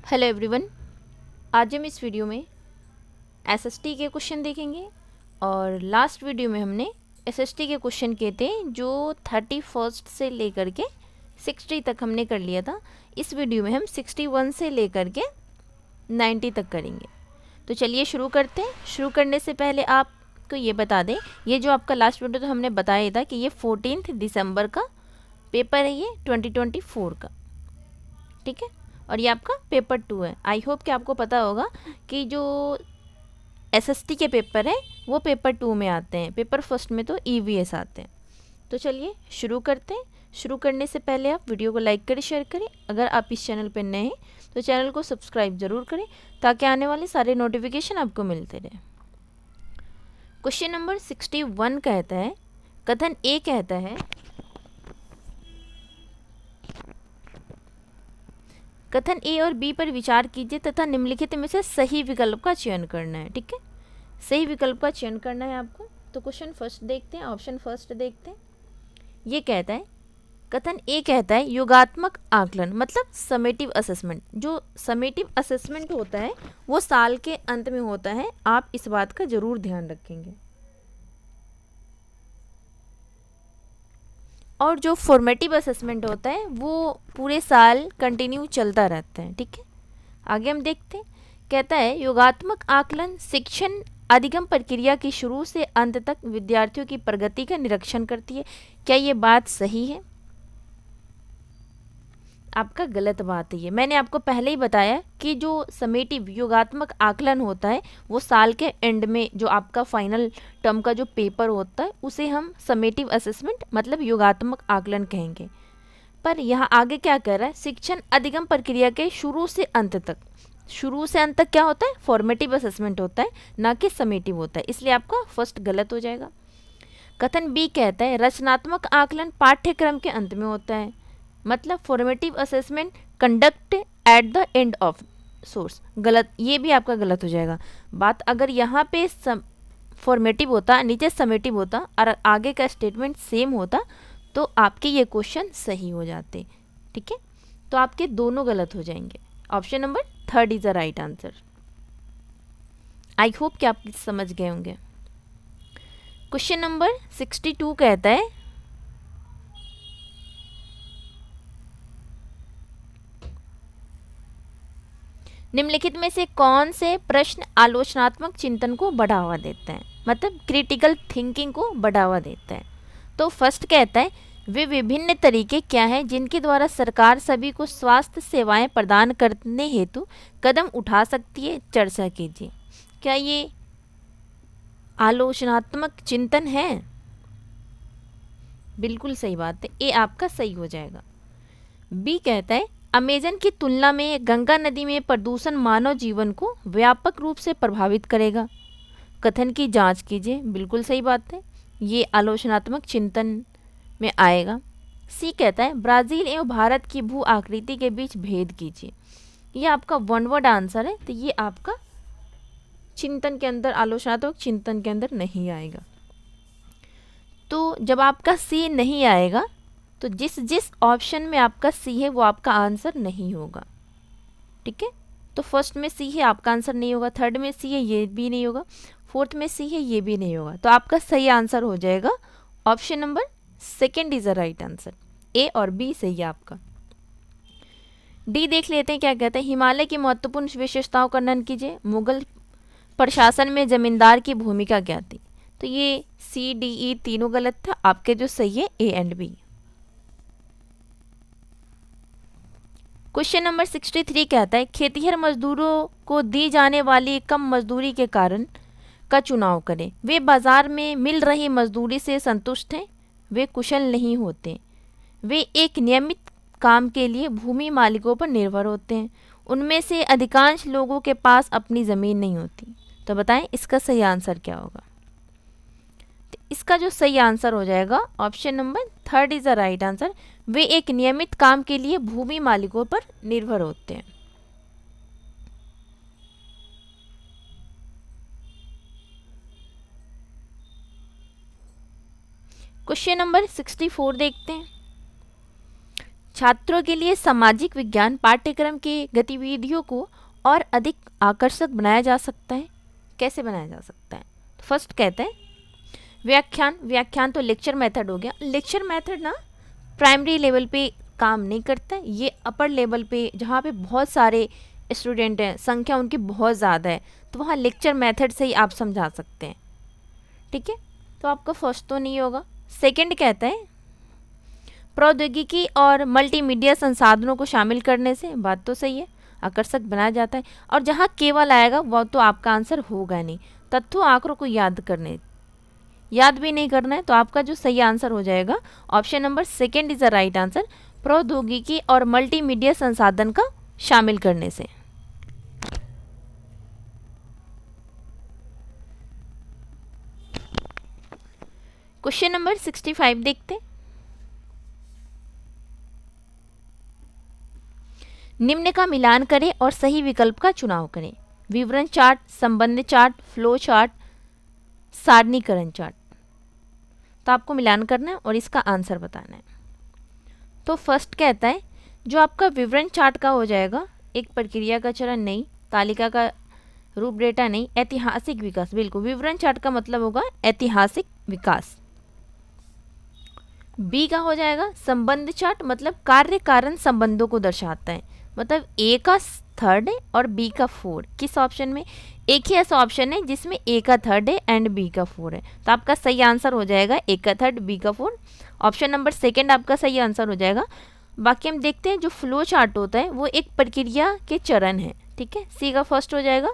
Hello everyone. आज हम इस वीडियो में एसएसटी के क्वेश्चन देखेंगे और लास्ट वीडियो में हमने एसएसटी के क्वेश्चन किए थे जो 31 से लेकर के 60 तक हमने कर लिया था। इस वीडियो में हम 61 से लेकर के 90 तक करेंगे। तो चलिए शुरू करते हैं। शुरू करने से पहले आपको ये बता दें, ये जो आपका लास्ट वीडियो तो हमने बताया था कि ये 14 दिसंबर का पेपर है, ये 2024 का, ठीक है। और ये आपका पेपर 2 है। आई होप कि आपको पता होगा कि जो एसएसटी के पेपर है वो पेपर 2 में आते हैं, पेपर फर्स्ट में तो ईवीएस आते हैं। तो चलिए शुरू करते हैं। शुरू करने से पहले आप वीडियो को लाइक करें, शेयर करें। अगर आप इस चैनल पर नए हैं तो चैनल को सब्सक्राइब ज़रूर करें ताकि आने वाले सारे नोटिफिकेशन आपको मिलते रहे। क्वेश्चन नंबर 61 कहता है, कथन ए कहता है, कथन ए और बी पर विचार कीजिए तथा निम्नलिखित में से सही विकल्प का चयन करना है। ठीक है, सही विकल्प का चयन करना है आपको। तो क्वेश्चन फर्स्ट देखते हैं, ऑप्शन फर्स्ट देखते हैं। ये कहता है, कथन ए कहता है योगात्मक आकलन मतलब समेटिव असेसमेंट। जो समेटिव असेसमेंट होता है वो साल के अंत में होता है। आप इस बात का जरूर ध्यान रखेंगे। और जो फॉर्मेटिव असेसमेंट होता है वो पूरे साल कंटिन्यू चलता रहता है। ठीक है, आगे हम देखते हैं। कहता है योगात्मक आकलन शिक्षण अधिगम प्रक्रिया की शुरू से अंत तक विद्यार्थियों की प्रगति का निरीक्षण करती है। क्या ये बात सही है? आपका गलत बात है ये। मैंने आपको पहले ही बताया कि जो समेटिव योगात्मक आकलन होता है वो साल के एंड में जो आपका फाइनल टर्म का जो पेपर होता है उसे हम समेटिव असेसमेंट मतलब योगात्मक आकलन कहेंगे। पर यहाँ आगे क्या कह रहा है, शिक्षण अधिगम प्रक्रिया के शुरू से अंत तक। शुरू से अंत तक क्या होता है? फॉर्मेटिव असेसमेंट होता है, ना कि समेटिव होता है। इसलिए आपका फर्स्ट गलत हो जाएगा। कथन बी कहता है रचनात्मक आकलन पाठ्यक्रम के अंत में होता है मतलब formative assessment conduct at the end of source. गलत, ये भी आपका गलत हो जाएगा। बात अगर यहाँ पे फॉर्मेटिव होता, नीचे समेटिव होता और आगे का स्टेटमेंट सेम होता तो आपके ये क्वेश्चन सही हो जाते। ठीक है, तो आपके दोनों गलत हो जाएंगे। Option number third is the right answer. I hope कि आप समझ गए होंगे। क्वेश्चन नंबर 62 कहता है, निम्नलिखित में से कौन से प्रश्न आलोचनात्मक चिंतन को बढ़ावा देते हैं मतलब क्रिटिकल थिंकिंग को बढ़ावा देता है। तो फर्स्ट कहता है वे विभिन्न तरीके क्या हैं जिनके द्वारा सरकार सभी को स्वास्थ्य सेवाएं प्रदान करने हेतु कदम उठा सकती है, चर्चा कीजिए। क्या ये आलोचनात्मक चिंतन है? बिल्कुल सही बात है, ये आपका सही हो जाएगा। बी कहता है अमेजन की तुलना में गंगा नदी में प्रदूषण मानव जीवन को व्यापक रूप से प्रभावित करेगा, कथन की जांच कीजिए। बिल्कुल सही बात है, ये आलोचनात्मक चिंतन में आएगा। सी कहता है ब्राज़ील एवं भारत की भू आकृति के बीच भेद कीजिए। ये आपका वन वर्ड आंसर है, तो ये आपका चिंतन के अंदर, आलोचनात्मक चिंतन के अंदर नहीं आएगा। तो जब आपका सी नहीं आएगा तो जिस जिस ऑप्शन में आपका सी है वो आपका आंसर नहीं होगा। ठीक है, तो फर्स्ट में सी है, आपका आंसर नहीं होगा। थर्ड में सी है, ये भी नहीं होगा। फोर्थ में सी है, ये भी नहीं होगा। तो आपका सही आंसर हो जाएगा option number second is the right answer. A और बी सही है आपका। डी देख लेते हैं क्या कहते हैं, हिमालय की महत्वपूर्ण विशेषताओं का वर्णन कीजिए। मुगल प्रशासन में जमींदार की भूमिका क्या थी? तो ये सी डी ई तीनों गलत था, आपके जो सही है A and B. Question number 63 कहता है खेतिहर मजदूरों को दी जाने वाली कम मजदूरी के कारण का चुनाव करें। वे बाजार में मिल रही मजदूरी से संतुष्ट हैं, वे कुशल नहीं होते, वे एक नियमित काम के लिए भूमि मालिकों पर निर्भर होते हैं, उनमें से अधिकांश लोगों के पास अपनी ज़मीन नहीं होती। तो बताएं इसका सही आंसर क्या होगा? तो इसका जो सही आंसर हो जाएगा option number third is the right answer. वे एक नियमित काम के लिए भूमि मालिकों पर निर्भर होते हैं। क्वेश्चन नंबर 64 देखते हैं। छात्रों के लिए सामाजिक विज्ञान पाठ्यक्रम के गतिविधियों को और अधिक आकर्षक बनाया जा सकता है। कैसे बनाया जा सकता है? फर्स्ट कहते हैं व्याख्यान तो लेक्चर मेथड हो गया। लेक्चर मेथड ना प्राइमरी लेवल पे काम नहीं करता है, ये अपर लेवल पे जहाँ पे बहुत सारे स्टूडेंट हैं, संख्या उनकी बहुत ज़्यादा है, तो वहाँ लेक्चर मेथड से ही आप समझा सकते हैं। ठीक है, तो आपका फर्स्ट तो नहीं होगा। सेकंड कहता है प्रौद्योगिकी और मल्टीमीडिया संसाधनों को शामिल करने से, बात तो सही है, आकर्षक बनाया जाता है। और जहाँ केवल आएगा वो तो आपका आंसर होगा नहीं, तथ्यों आंकड़ों को याद भी नहीं करना है, तो आपका जो सही आंसर हो जाएगा option number second is the right answer, प्रौद्योगिकी और मल्टीमीडिया संसाधन का शामिल करने से। क्वेश्चन नंबर 65 देखते हैं। निम्न का मिलान करें और सही विकल्प का चुनाव करें। विवरण चार्ट, संबंध चार्ट, फ्लो चार्ट, सारणीकरण चार्ट। तो आपको मिलान करना है और इसका आंसर बताना है। तो फर्स्ट कहता है जो आपका विवरण चार्ट का हो जाएगा, एक प्रक्रिया का चरण नहीं, तालिका का रूप डेटा नहीं, ऐतिहासिक विकास। बिल्कुल, विवरण चार्ट का मतलब होगा ऐतिहासिक विकास। बी का हो जाएगा संबंध चार्ट, मतलब कार्य कारण संबंधों को दर्शाता है, मतलब ए का थर्ड है और बी का फोर। किस ऑप्शन में? एक ही ऐसा ऑप्शन है जिसमें ए का थर्ड है एंड बी का फोर है, तो आपका सही आंसर हो जाएगा ए का थर्ड बी का फोर। ऑप्शन नंबर सेकंड आपका सही आंसर हो जाएगा। बाकी हम देखते हैं जो फ्लो चार्ट होता है वो एक प्रक्रिया के चरण है। ठीक है, सी का फर्स्ट हो जाएगा।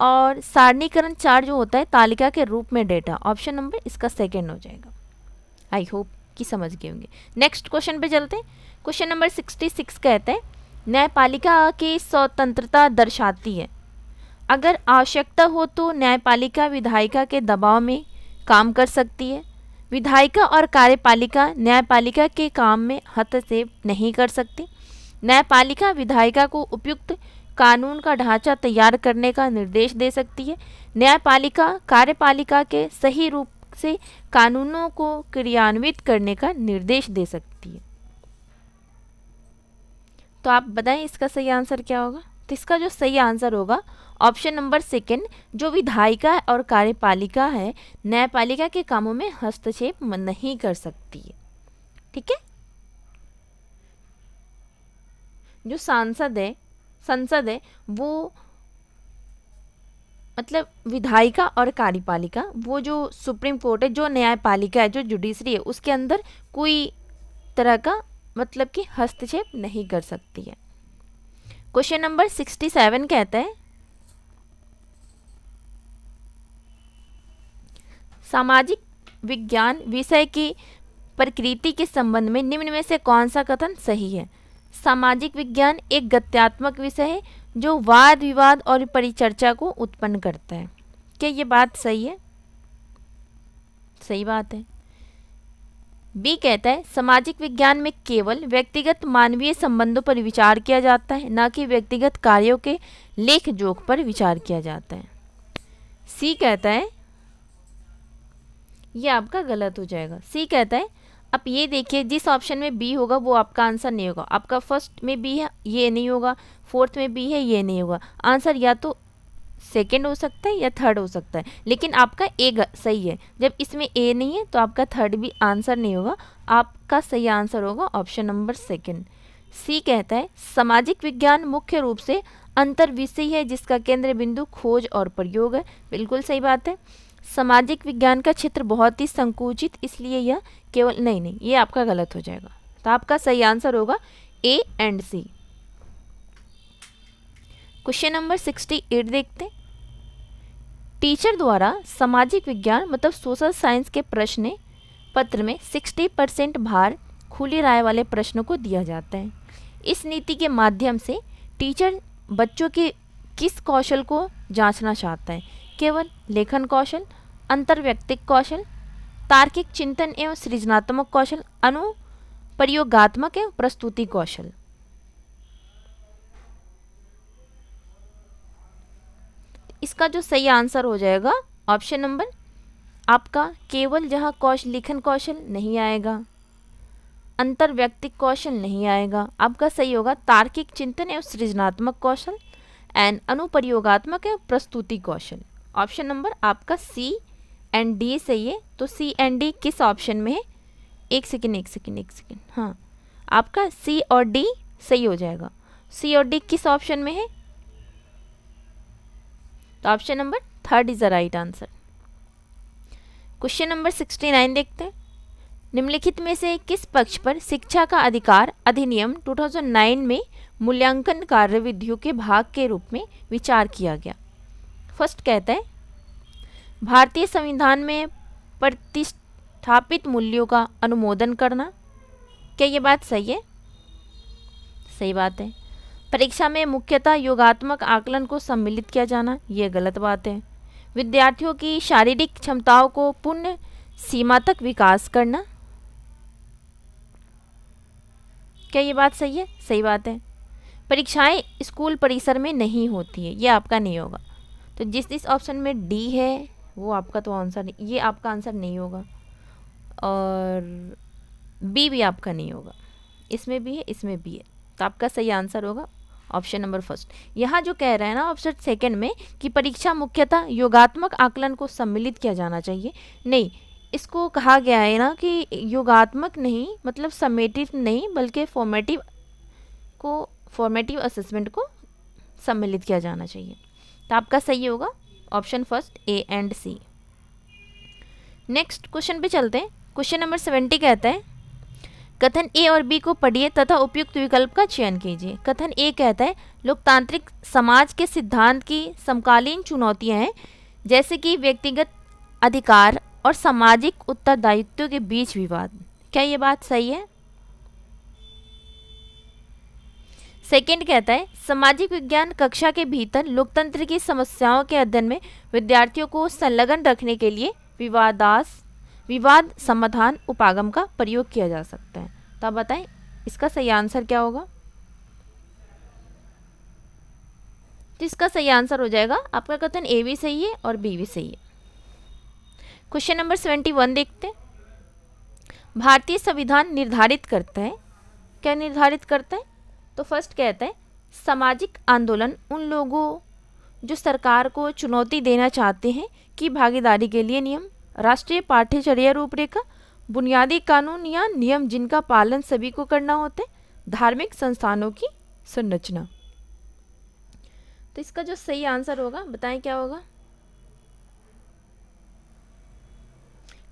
और सारणीकरण चार्ट जो होता है तालिका के रूप में डेटा, ऑप्शन नंबर इसका सेकेंड हो जाएगा। आई होप कि समझ गए होंगे। नेक्स्ट क्वेश्चन पे चलते हैं। क्वेश्चन नंबर 66 कहते हैं न्यायपालिका की स्वतंत्रता दर्शाती है। अगर आवश्यकता हो तो न्यायपालिका विधायिका के दबाव में काम कर सकती है। विधायिका और कार्यपालिका न्यायपालिका के काम में हस्तक्षेप नहीं कर सकती। न्यायपालिका विधायिका को उपयुक्त कानून का ढांचा तैयार करने का निर्देश दे सकती है। न्यायपालिका कार्यपालिका के सही रूप से कानूनों को क्रियान्वित करने का निर्देश दे सकती है। तो आप बताएं इसका सही आंसर क्या होगा? तो इसका जो सही आंसर होगा ऑप्शन नंबर सेकंड, जो विधायिका और कार्यपालिका है न्यायपालिका के कामों में हस्तक्षेप नहीं कर सकती है। ठीक है, जो संसद है वो मतलब विधायिका और कार्यपालिका, वो जो सुप्रीम कोर्ट है, जो न्यायपालिका है, जो जुडिशरी है, उसके अंदर कोई तरह का मतलब कि हस्तक्षेप नहीं कर सकती है। क्वेश्चन नंबर 67 कहता है सामाजिक विज्ञान विषय की प्रकृति के संबंध में निम्न में से कौन सा कथन सही है? सामाजिक विज्ञान एक गत्यात्मक विषय है जो वाद विवाद और परिचर्चा को उत्पन्न करता है। क्या ये बात सही है? सही बात है। बी कहता है सामाजिक विज्ञान में केवल व्यक्तिगत मानवीय संबंधों पर विचार किया जाता है, न कि व्यक्तिगत कार्यों के लेख जोख पर विचार किया जाता है। सी कहता है ये आपका गलत हो जाएगा। सी कहता है अब ये देखिए जिस ऑप्शन में बी होगा वो आपका आंसर नहीं होगा। आपका फर्स्ट में बी है ये नहीं होगा, फोर्थ में बी है ये नहीं होगा। आंसर या तो सेकंड हो सकता है या थर्ड हो सकता है, लेकिन आपका ए सही है। जब इसमें ए नहीं है तो आपका थर्ड भी आंसर नहीं होगा। आपका सही आंसर होगा ऑप्शन नंबर सेकंड। सी कहता है सामाजिक विज्ञान मुख्य रूप से अंतर विषय है जिसका केंद्र बिंदु खोज और प्रयोग है। बिल्कुल सही बात है। सामाजिक विज्ञान का क्षेत्र बहुत ही संकुचित, इसलिए यह केवल नहीं, ये आपका गलत हो जाएगा। तो आपका सही आंसर होगा A and C. Question number 68 देखते हैं। टीचर द्वारा सामाजिक विज्ञान मतलब सोशल साइंस के प्रश्न पत्र में 60% भार खुली राय वाले प्रश्नों को दिया जाता है। इस नीति के माध्यम से टीचर बच्चों के किस कौशल को जांचना चाहता है? केवल लेखन कौशल, अंतर्व्यक्तिक कौशल, तार्किक चिंतन एवं सृजनात्मक कौशल, अनुप्रयोगात्मक एवं प्रस्तुति कौशल। इसका जो सही आंसर हो जाएगा ऑप्शन नंबर आपका केवल, जहाँ लेखन कौशल नहीं आएगा। अंतर व्यक्तिक कौशल नहीं आएगा। आपका सही होगा तार्किक चिंतन एवं सृजनात्मक कौशल एंड अनुप्रयोगात्मक एवं प्रस्तुति कौशल। ऑप्शन नंबर आपका सी एंड डी सही है। तो सी एंड डी किस ऑप्शन में है? एक सेकेंड, हाँ, आपका सी और डी सही हो जाएगा। सी और डी किस ऑप्शन में है? तो option number third is the right answer. Question number 69 देखते हैं। निम्नलिखित में से किस पक्ष पर शिक्षा का अधिकार अधिनियम 2009 में मूल्यांकन कार्यविधियों के भाग के रूप में विचार किया गया? फर्स्ट कहता है भारतीय संविधान में प्रतिष्ठापित मूल्यों का अनुमोदन करना। क्या ये बात सही है? सही बात है। परीक्षा में मुख्यतः योगात्मक आकलन को सम्मिलित किया जाना, ये गलत बात है। विद्यार्थियों की शारीरिक क्षमताओं को पूर्ण सीमा तक विकास करना। क्या ये बात सही है? सही बात है। परीक्षाएं स्कूल परिसर में नहीं होती है, ये आपका नहीं होगा। तो जिस ऑप्शन में डी है वो आपका तो आंसर नहीं, ये आपका आंसर नहीं होगा। और बी भी आपका नहीं होगा। इसमें भी है, इसमें भी है। तो आपका सही आंसर होगा ऑप्शन नंबर फर्स्ट। यहाँ जो कह रहे हैं ना ऑप्शन सेकंड में कि परीक्षा मुख्यतः योगात्मक आकलन को सम्मिलित किया जाना चाहिए, नहीं, इसको कहा गया है ना कि योगात्मक नहीं, मतलब समेटिव नहीं, बल्कि फॉर्मेटिव असेसमेंट को सम्मिलित किया जाना चाहिए। तो आपका सही होगा option first A and C. Next question पे चलते हैं। क्वेश्चन नंबर 70 कहता है कथन ए और बी को पढ़िए तथा उपयुक्त विकल्प का चयन कीजिए। कथन ए कहता है लोकतांत्रिक समाज के सिद्धांत की समकालीन चुनौतियां हैं, जैसे कि व्यक्तिगत अधिकार और सामाजिक उत्तरदायित्व के बीच विवाद। क्या ये बात सही है? सेकंड कहता है सामाजिक विज्ञान कक्षा के भीतर लोकतंत्र की समस्याओं के अध्ययन में विद्यार्थियों को संलग्न रखने के लिए विवाद समाधान उपागम का प्रयोग किया जा सकता है। तो आप बताएं इसका सही आंसर क्या होगा? तो इसका सही आंसर हो जाएगा आपका कथन ए भी सही है और बी भी सही है। क्वेश्चन नंबर 71 देखते हैं। भारतीय संविधान निर्धारित करता है, क्या निर्धारित करता है? तो फर्स्ट कहता है सामाजिक आंदोलन उन लोगों जो सरकार को चुनौती देना चाहते हैं की भागीदारी के लिए नियम, राष्ट्रीय पाठ्यचर्या रूपरेखा, बुनियादी कानून या नियम जिनका पालन सभी को करना होता है, धार्मिक संस्थानों की संरचना। तो इसका जो सही आंसर होगा बताएं क्या होगा?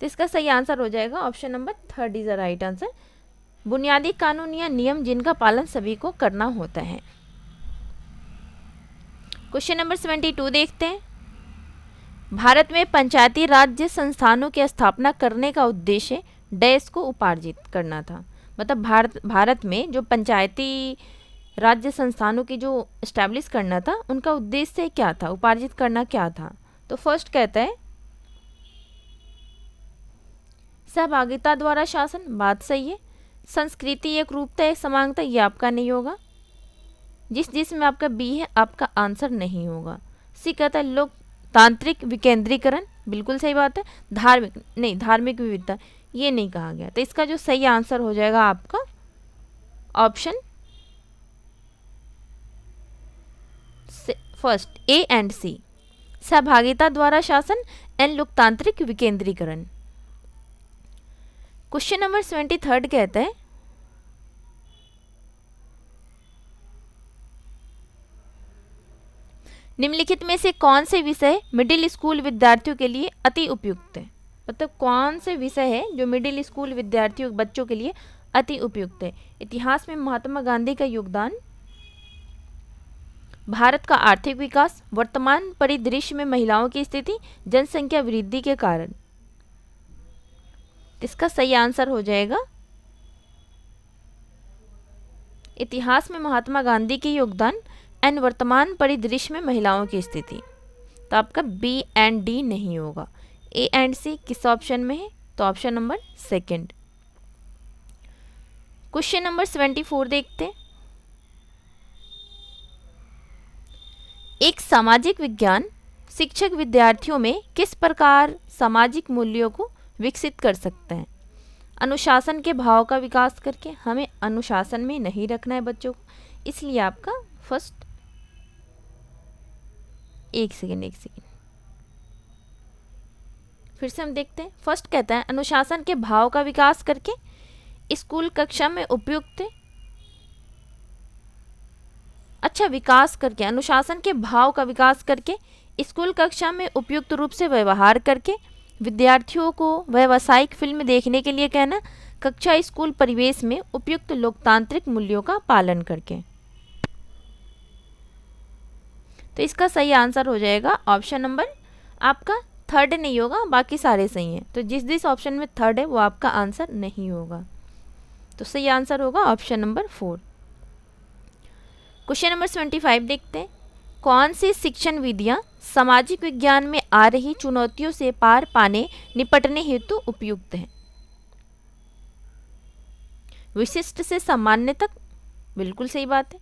तो इसका सही आंसर हो जाएगा option number third is the right answer, बुनियादी कानून या नियम जिनका पालन सभी को करना होता है। क्वेश्चन नंबर 72 देखते हैं। भारत में पंचायती राज्य संस्थानों की स्थापना करने का उद्देश्य डैश को उपार्जित करना था। मतलब भारत में जो पंचायती राज्य संस्थानों की जो एस्टैब्लिश करना था, उनका उद्देश्य क्या था, उपार्जित करना क्या था? तो फर्स्ट कहता है सहभागिता द्वारा शासन, बात सही है। संस्कृति एक रूपता एक समानता, ये आपका नहीं होगा। जिसमें आपका बी है आपका आंसर नहीं होगा। सी कहता है लोकतांत्रिक विकेंद्रीकरण, बिल्कुल सही बात है। धार्मिक विविधता, ये नहीं कहा गया। तो इसका जो सही आंसर हो जाएगा आपका ऑप्शन फर्स्ट ए एंड सी, सहभागिता द्वारा शासन एंड लोकतांत्रिक विकेंद्रीकरण। क्वेश्चन नंबर 73 कहता है निम्नलिखित में से कौन से विषय मिडिल स्कूल विद्यार्थियों के लिए अति उपयुक्त है? मतलब कौन से विषय है जो मिडिल स्कूल विद्यार्थियों बच्चों के लिए अति उपयुक्त है? इतिहास में महात्मा गांधी का योगदान, भारत का आर्थिक विकास, वर्तमान परिदृश्य में महिलाओं की स्थिति, जनसंख्या वृद्धि के कारण। इसका सही आंसर हो जाएगा इतिहास में महात्मा गांधी के योगदान एंड वर्तमान परिदृश्य में महिलाओं की स्थिति। तो आपका बी एंड डी नहीं होगा। ए एंड सी किस ऑप्शन में है? तो option number second. Question number 74 देखते हैं। एक सामाजिक विज्ञान शिक्षक विद्यार्थियों में किस प्रकार सामाजिक मूल्यों को विकसित कर सकते हैं? अनुशासन के भाव का विकास करके। हमें अनुशासन में नहीं रखना है बच्चों को, इसलिए आपका फर्स्ट। एक सेकेंड फिर से हम देखते हैं। फर्स्ट कहता है अनुशासन के भाव का विकास करके स्कूल कक्षा में उपयुक्त, अच्छा विकास करके, अनुशासन के भाव का विकास करके स्कूल कक्षा में उपयुक्त रूप से व्यवहार करके, विद्यार्थियों को व्यावसायिक फिल्म देखने के लिए कहना, कक्षा स्कूल परिवेश में उपयुक्त लोकतांत्रिक मूल्यों का पालन करके। तो इसका सही आंसर हो जाएगा ऑप्शन नंबर, आपका थर्ड नहीं होगा, बाकी सारे सही हैं। तो जिस ऑप्शन में थर्ड है वो आपका आंसर नहीं होगा। तो सही आंसर होगा ऑप्शन नंबर 4। क्वेश्चन नंबर 25 देखते हैं। कौन सी शिक्षण विधियां सामाजिक विज्ञान में आ रही चुनौतियों से पार पाने निपटने हेतु उपयुक्त हैं? विशिष्ट से सामान्य तक, बिल्कुल सही बात है।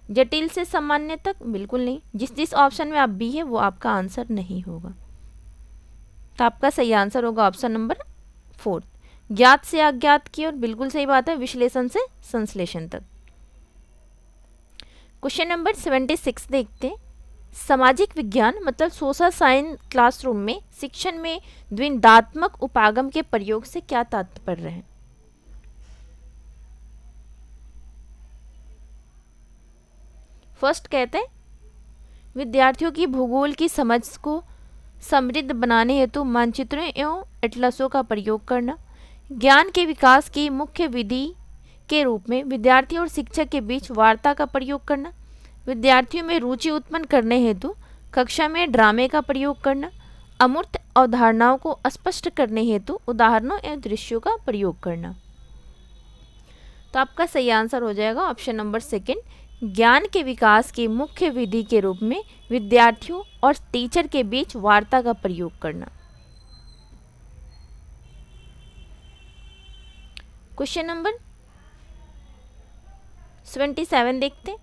जटिल से सामान्य तक, बिल्कुल नहीं। जिस ऑप्शन में आप बी है वो आपका आंसर नहीं होगा। तो आपका सही आंसर होगा ऑप्शन नंबर 4। ज्ञात से अज्ञात की ओर, बिल्कुल सही बात है। विश्लेषण से संश्लेषण तक। क्वेश्चन नंबर 76 देखते हैं। सामाजिक विज्ञान मतलब सोशल साइंस क्लासरूम में शिक्षण में द्वंद्वात्मक उपागम के प्रयोग से क्या तात्पर्य है? फर्स्ट कहते हैं विद्यार्थियों की भूगोल की समझ को समृद्ध बनाने हेतु मानचित्रों एवं एटलसों का प्रयोग करना। ज्ञान के विकास की मुख्य विधि के रूप में विद्यार्थी और शिक्षक के बीच वार्ता का प्रयोग करना। विद्यार्थियों में रुचि उत्पन्न करने हेतु कक्षा में ड्रामे का प्रयोग करना। अमूर्त अवधारणाओं को स्पष्ट करने हेतु उदाहरणों एवं दृश्यों का प्रयोग करना। तो आपका सही आंसर हो जाएगा ऑप्शन नंबर 2। ज्ञान के विकास की मुख्य विधि के रूप में विद्यार्थियों और टीचर के बीच वार्ता का प्रयोग करना। क्वेश्चन नंबर 77 देखते हैं।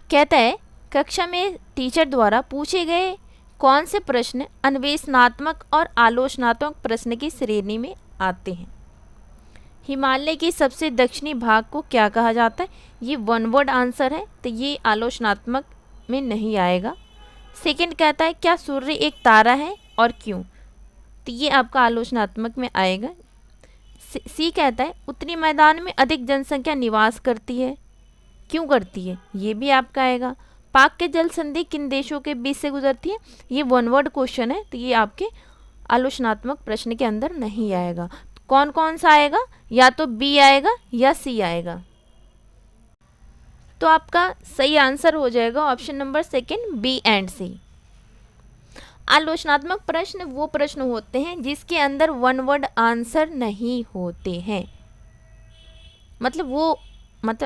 कहता है कक्षा में टीचर द्वारा पूछे गए कौन से प्रश्न अन्वेषणात्मक और आलोचनात्मक प्रश्न की श्रेणी में आते हैं? हिमालय के सबसे दक्षिणी भाग को क्या कहा जाता है? ये वन वर्ड आंसर है, तो ये आलोचनात्मक में नहीं आएगा। सेकंड कहता है क्या सूर्य एक तारा है और क्यों? तो ये आपका आलोचनात्मक में आएगा। सी कहता है उत्तरी मैदान में अधिक जनसंख्या निवास करती है, क्यों करती है? ये भी आपका आएगा। पाक के जल संधि किन देशों के बीच से गुजरती है? ये वन वर्ड क्वेश्चन है, तो ये आपके आलोचनात्मक प्रश्न के अंदर नहीं आएगा। कौन कौन सा आएगा? या तो बी आएगा या सी आएगा। तो आपका सही आंसर हो जाएगा ऑप्शन नंबर 2 बी एंड सी। आलोचनात्मक प्रश्न वो प्रश्न होते हैं जिसके अंदर वन वर्ड आंसर नहीं होते हैं। मतलब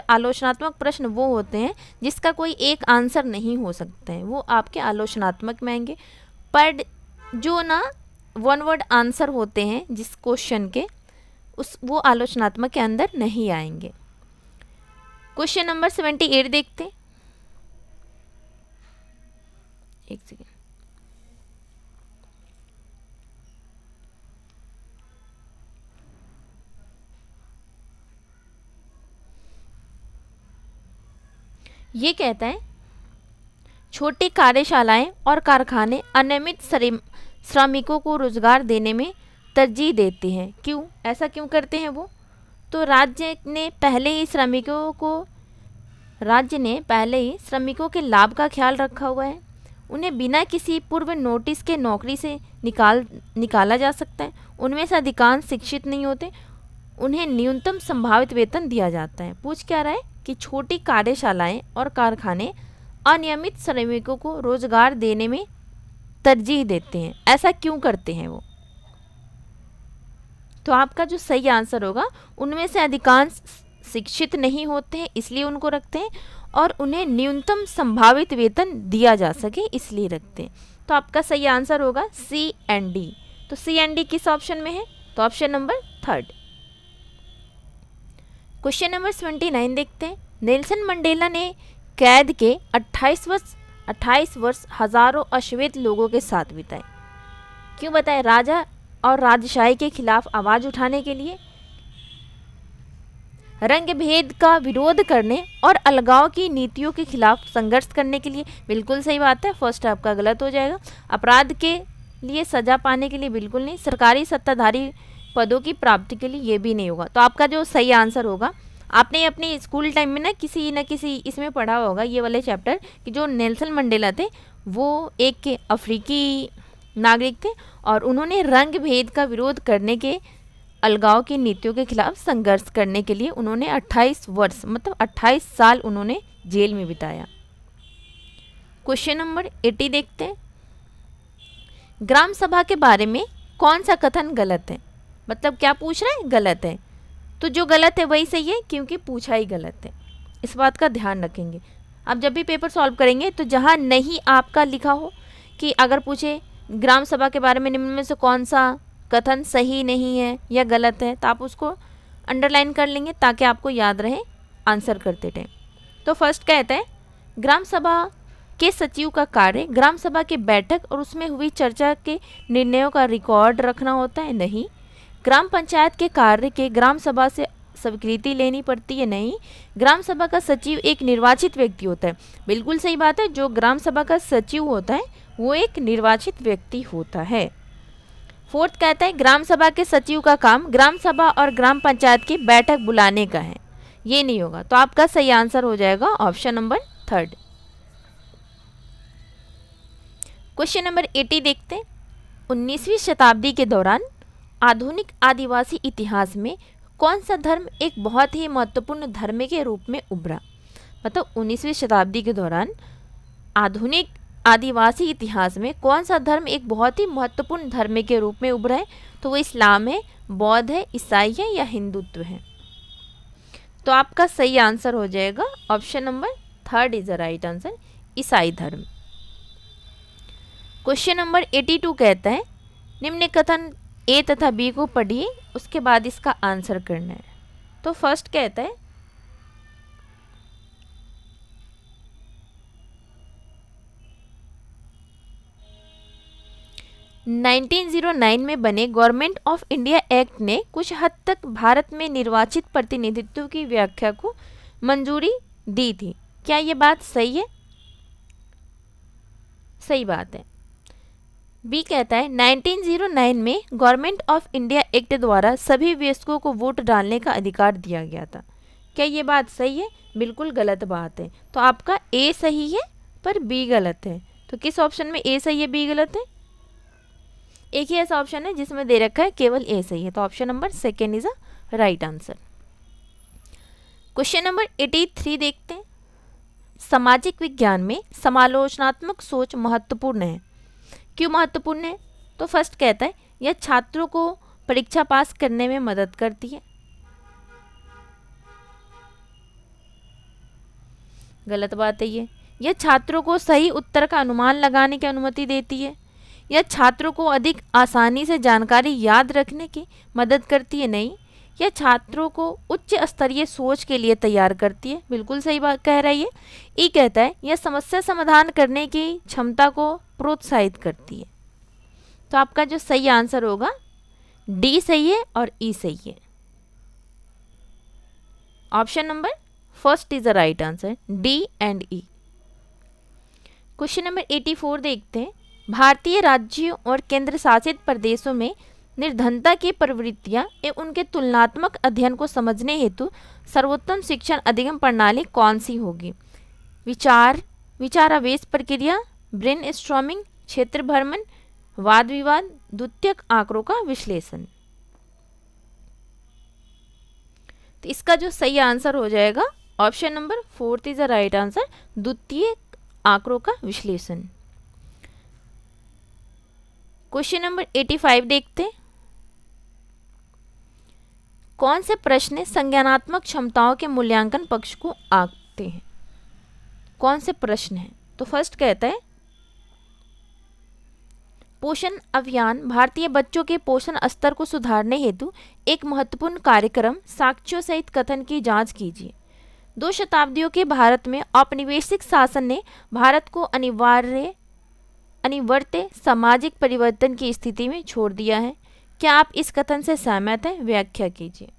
आलोचनात्मक प्रश्न वो होते हैं जिसका कोई एक आंसर नहीं हो सकता है, वो आपके आलोचनात्मक में आएंगे। पर जो ना वन वर्ड आंसर होते हैं जिस क्वेश्चन के, वो आलोचनात्मक के अंदर नहीं आएंगे। क्वेश्चन नंबर 78 देखते हैं। एक सेकेंड। ये कहता है छोटी कार्यशालाएं और कारखाने अनियमित श्रमिकों को रोजगार देने में तरजीह देते हैं, क्यों? ऐसा क्यों करते हैं वो? तो राज्य ने पहले ही श्रमिकों के लाभ का ख्याल रखा हुआ है। उन्हें बिना किसी पूर्व नोटिस के नौकरी से निकाला जा सकता है। उनमें से अधिकांश शिक्षित नहीं होते। उन्हें न्यूनतम संभावित वेतन दिया जाता है। पूछ क्या रहा है कि छोटी कार्यशालाएं और कारखाने अनियमित श्रमिकों को रोजगार देने में तरजीह देते हैं, ऐसा क्यों करते हैं वो? तो आपका जो सही आंसर होगा, उनमें से अधिकांश शिक्षित नहीं होते हैं इसलिए उनको रखते हैं, और उन्हें न्यूनतम संभावित वेतन दिया जा सके इसलिए रखते हैं। तो आपका सही आंसर होगा सी एंड डी। तो सी एंड डी किस ऑप्शन में है? तो ऑप्शन नंबर 3। क्वेश्चन नंबर 29 देखते हैं। नेल्सन मंडेला ने कैद के 28 वर्ष हजारों अश्वेत लोगों के साथ बिताए, क्यों बताए? राजा और राजशाही के खिलाफ आवाज़ उठाने के लिए, रंग भेद का विरोध करने और अलगाव की नीतियों के खिलाफ संघर्ष करने के लिए। बिल्कुल सही बात है, फर्स्ट आपका गलत हो जाएगा। अपराध के लिए सजा पाने के लिए बिल्कुल नहीं। सरकारी सत्ताधारी पदों की प्राप्ति के लिए ये भी नहीं होगा। तो आपका जो सही आंसर होगा, आपने अपने स्कूल टाइम में ना किसी इसमें पढ़ा होगा ये वाले चैप्टर कि जो नेल्सन मंडेला थे वो एक के अफ्रीकी नागरिक थे और उन्होंने रंग भेद का विरोध करने के, अलगाव की नीतियों के खिलाफ संघर्ष करने के लिए उन्होंने 28 वर्ष मतलब 28 साल उन्होंने जेल में बिताया। क्वेश्चन नंबर 80 देखते हैं। ग्राम सभा के बारे में कौन सा कथन गलत है? मतलब क्या पूछ रहा है? गलत है। तो जो गलत है वही सही है क्योंकि पूछा ही गलत है। इस बात का ध्यान रखेंगे। आप जब भी पेपर सॉल्व करेंगे तो जहाँ नहीं आपका लिखा हो कि अगर पूछे ग्राम सभा के बारे में निम्न में से कौन सा कथन सही नहीं है या गलत है, तो आप उसको अंडरलाइन कर लेंगे ताकि आपको याद रहे आंसर करते टाइम। तो फर्स्ट कहता है ग्राम सभा के सचिव का कार्य ग्राम सभा की बैठक और उसमें हुई चर्चा के निर्णयों का रिकॉर्ड रखना होता है। नहीं। ग्राम पंचायत के कार्य के ग्राम सभा से स्वीकृति लेनी पड़ती है। नहीं। ग्राम सभा का सचिव एक निर्वाचित व्यक्ति होता है। बिल्कुल सही बात है, जो ग्राम सभा का सचिव होता है वो एक निर्वाचित व्यक्ति होता है। फोर्थ कहता है ग्राम सभा के सचिव का काम ग्राम सभा और ग्राम पंचायत की बैठक बुलाने का है। ये नहीं होगा। तो आपका सही आंसर हो जाएगा ऑप्शन नंबर 3। क्वेश्चन नंबर 80 देखते हैं। 19वीं शताब्दी के दौरान आधुनिक आदिवासी इतिहास में कौन सा धर्म एक बहुत ही महत्वपूर्ण धर्म के रूप में उभरा? मतलब 19वीं शताब्दी के दौरान आधुनिक आदिवासी इतिहास में कौन सा धर्म एक बहुत ही महत्वपूर्ण धर्म के रूप में उभरा है? तो वो इस्लाम है, बौद्ध है, ईसाई है या हिंदुत्व है। तो आपका सही आंसर हो जाएगा option number 3 is the right answer, ईसाई धर्म। क्वेश्चन नंबर 82 कहता है निम्न कथन ए तथा बी को पढ़िए, उसके बाद इसका आंसर करना है। तो फर्स्ट कहता है 1909 में बने गवर्नमेंट ऑफ इंडिया एक्ट ने कुछ हद तक भारत में निर्वाचित प्रतिनिधित्व की व्याख्या को मंजूरी दी थी। क्या ये बात सही है? सही बात है। बी कहता है 1909 में गवर्नमेंट ऑफ इंडिया एक्ट द्वारा सभी वयस्कों को वोट डालने का अधिकार दिया गया था। क्या ये बात सही है? बिल्कुल गलत बात है। तो आपका ए सही है पर बी गलत है। तो किस ऑप्शन में ए सही है बी गलत है? एक ही ऐसा ऑप्शन है जिसमें दे रखा है केवल ए सही है। तो option number 2 is a right answer. Question number 83 देखते हैं। सामाजिक विज्ञान में समालोचनात्मक सोच महत्वपूर्ण है। क्यों महत्वपूर्ण है? तो फर्स्ट कहता है यह छात्रों को परीक्षा पास करने में मदद करती है। गलत बात है ये। यह छात्रों को सही उत्तर का अनुमान लगाने की अनुमति देती है। यह छात्रों को अधिक आसानी से जानकारी याद रखने की मदद करती है। नहीं। यह छात्रों को उच्च स्तरीय सोच के लिए तैयार करती है। बिल्कुल सही बात कह रही है। ई कहता है यह समस्या समाधान करने की क्षमता को प्रोत्साहित करती है। तो आपका जो सही आंसर होगा डी सही है और ई सही है। Option number 1 is the right answer, D and E. Question number 84 देखते हैं। भारतीय राज्यों और केंद्र शासित प्रदेशों में निर्धनता की प्रवृत्तियां एवं उनके तुलनात्मक अध्ययन को समझने हेतु सर्वोत्तम शिक्षण अधिगम प्रणाली कौन सी होगी? विचारावेश प्रक्रिया, ब्रेन स्ट्रॉमिंग, क्षेत्र भ्रमण, वाद विवाद, द्वितीयक आंकड़ों का विश्लेषण। तो इसका जो सही आंसर हो जाएगा option number 4 is the right answer, द्वितीयक आंकड़ों का विश्लेषण। क्वेश्चन नंबर 85 देखते हैं। कौन से प्रश्न संज्ञानात्मक क्षमताओं के मूल्यांकन पक्ष को आंकते हैं? कौन से प्रश्न हैं? तो फर्स्ट कहता है पोषण अभियान भारतीय बच्चों के पोषण स्तर को सुधारने हेतु एक महत्वपूर्ण कार्यक्रम, साक्ष्यों सहित कथन की जांच कीजिए। 2 शताब्दियों के भारत में औपनिवेशिक शासन ने भारत को अनिवार्य सामाजिक परिवर्तन की स्थिति में छोड़ दिया है। क्या आप इस कथन से सहमत हैं? व्याख्या कीजिए।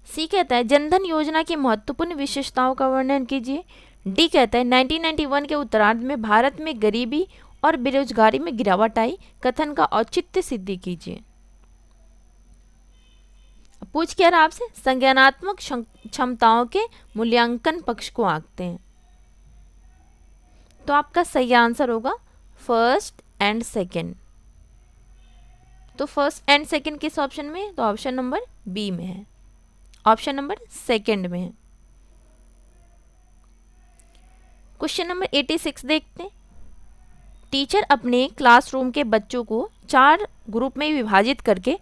सी कहता है जनधन योजना की महत्वपूर्ण विशेषताओं का वर्णन कीजिए। डी कहता है 1991 के उत्तरार्ध में भारत में गरीबी और बेरोजगारी में गिरावट आई, कथन का औचित्य सिद्धि कीजिए। पूछ क्या रहा आपसे? संज्ञानात्मक क्षमताओं के मूल्यांकन पक्ष को आंकते हैं। तो आपका सही आंसर होगा फर्स्ट एंड सेकंड। तो फर्स्ट एंड सेकंड किस ऑप्शन में है? तो ऑप्शन नंबर बी में है, ऑप्शन नंबर सेकंड में है। क्वेश्चन नंबर 86 देखते हैं। टीचर अपने क्लासरूम के बच्चों को 4 ग्रुप में विभाजित करके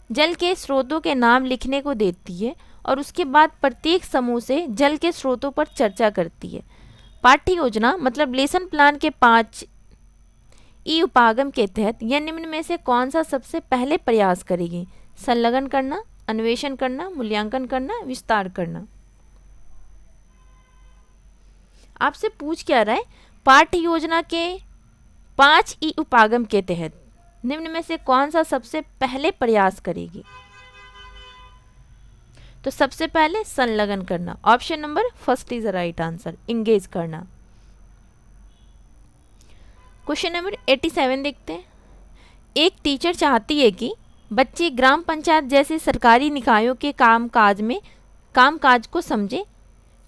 जल के स्रोतों के नाम लिखने को देती है और उसके बाद प्रत्येक समूह से जल के स्रोतों पर चर्चा करती है। पाठ्य योजना मतलब लेसन प्लान के 5 ई उपागम के तहत यह निम्न में से कौन सा सबसे पहले प्रयास करेगी? संलग्न करना, अन्वेषण करना, मूल्यांकन करना, विस्तार करना। आपसे पूछ क्या रहा है? पाठ्य योजना के 5 ई उपागम के तहत निम्न में से कौन सा सबसे पहले प्रयास करेगी? तो सबसे पहले संलग्न करना, option number first is the right answer, engage करना। क्वेश्चन नंबर 87 देखते हैं। एक टीचर चाहती है कि बच्चे ग्राम पंचायत जैसे सरकारी निकायों के कामकाज को समझे।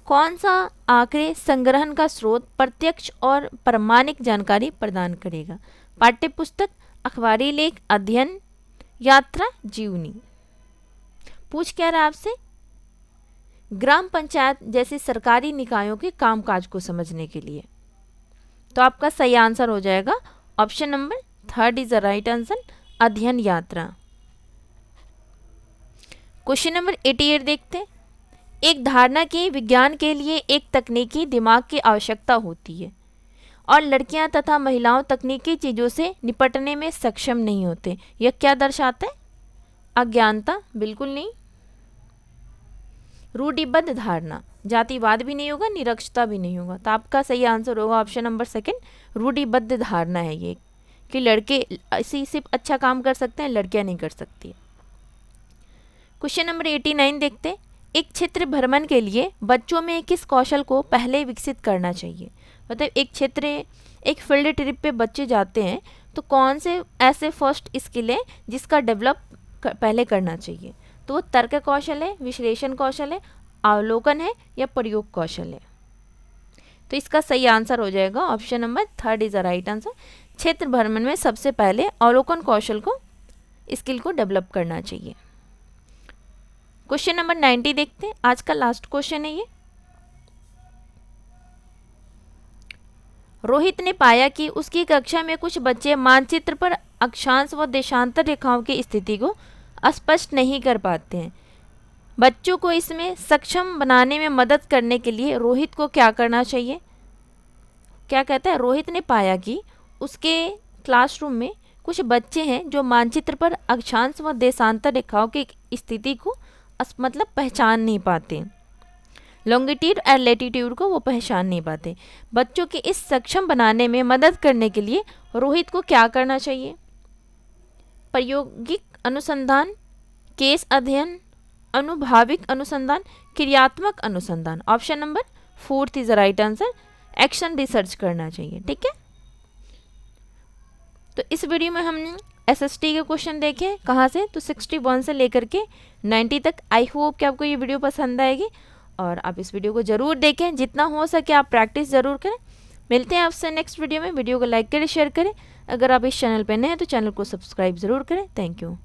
कौन सा आंकड़े संग्रहण का स्रोत प्रत्यक्ष और प्रामाणिक जानकारी प्रदान करेगा? पाठ्यपुस्तक, अखबारी लेख, अध्ययन, यात्रा, जीवनी। पूछ क्या रहा आपसे? ग्राम पंचायत जैसे सरकारी निकायों के कामकाज को समझने के लिए। तो आपका सही आंसर हो जाएगा option number third is the right answer, अध्ययन, यात्रा। क्वेश्चन नंबर 88 देखते हैं। एक धारणा के विज्ञान के लिए एक तकनीकी दिमाग की आवश्यकता होती है और लड़कियां तथा महिलाओं तकनीकी चीज़ों से निपटने में सक्षम नहीं होते। यह क्या दर्शाता है? अज्ञानता? बिल्कुल नहीं। रूढ़िबद्ध धारणा, जातिवाद भी नहीं होगा, निरक्षरता भी नहीं होगा। तो आपका सही आंसर होगा ऑप्शन नंबर सेकंड, रूढ़िबद्ध धारणा है ये कि लड़के इसी सिर्फ अच्छा काम कर सकते हैं, लड़कियां नहीं कर सकती। क्वेश्चन नंबर 89 देखते हैं। एक क्षेत्र भ्रमण के लिए बच्चों में किस कौशल को पहले विकसित करना चाहिए? मतलब एक फील्ड ट्रिप पे बच्चे जाते हैं तो कौन से ऐसे फर्स्ट स्किल है जिसका डेवलप पहले करना चाहिए? तो वो तर्क कौशल है, विश्लेषण कौशल है, अवलोकन है या प्रयोग कौशल है? तो इसका सही आंसर हो जाएगा option number third is the right answer. क्षेत्र भ्रमण में सबसे पहले अवलोकन कौशल को, स्किल को डेवलप करना चाहिए। क्वेश्चन नंबर 90 देखते हैं। आज का लास्ट क्वेश्चन है ये। रोहित ने पाया कि उसकी कक्षा में कुछ बच्चे मानचित्र पर अक्षांश व देशांतर रेखाओं की स्थिति को स्पष्ट नहीं कर पाते हैं। बच्चों को इसमें सक्षम बनाने में मदद करने के लिए रोहित को क्या करना चाहिए? क्या कहता है? रोहित ने पाया कि उसके क्लासरूम में कुछ बच्चे हैं जो मानचित्र पर अक्षांश व देशांतर रेखाओं की स्थिति को मतलब पहचान नहीं पाते, लॉन्गिट्यूड और लैटिट्यूड को वो पहचान नहीं पाते। बच्चों के इस सक्षम बनाने में मदद करने के लिए रोहित को क्या करना चाहिए? प्रायोगिक अनुसंधान, केस अध्ययन, अनुभाविक अनुसंधान, क्रियात्मक अनुसंधान। Option number fourth is the right answer, action research करना चाहिए। ठीक है, तो इस वीडियो में हमने एसएसटी के क्वेश्चन देखे। कहाँ से? तो 61 से लेकर के 90 तक। आई होप कि आपको ये वीडियो पसंद आएगी और आप इस वीडियो को ज़रूर देखें, जितना हो सके आप प्रैक्टिस ज़रूर करें। मिलते हैं आपसे नेक्स्ट वीडियो में। वीडियो को लाइक करें, शेयर करें। अगर आप इस चैनल पर नए हैं तो चैनल को सब्सक्राइब ज़रूर करें। Thank you.